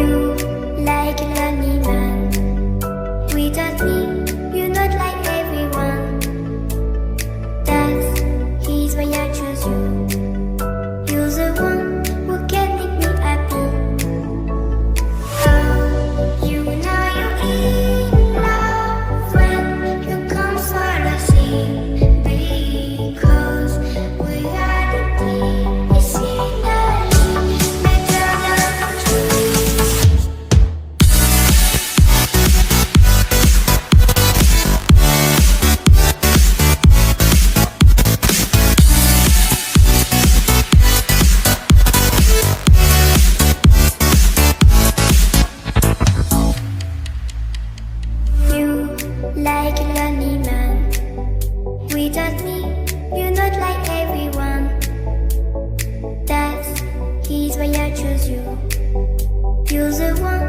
You like a lonely man. Without me, you're not like everyone. That's he's why I choose you. You're the one who can make me happy. Oh, you know you're in love when you come for the sea. Because we are the peace in the better than trees. You like a lonely man. Without me, you're not like everyone. That's he's why I choose you. You're the one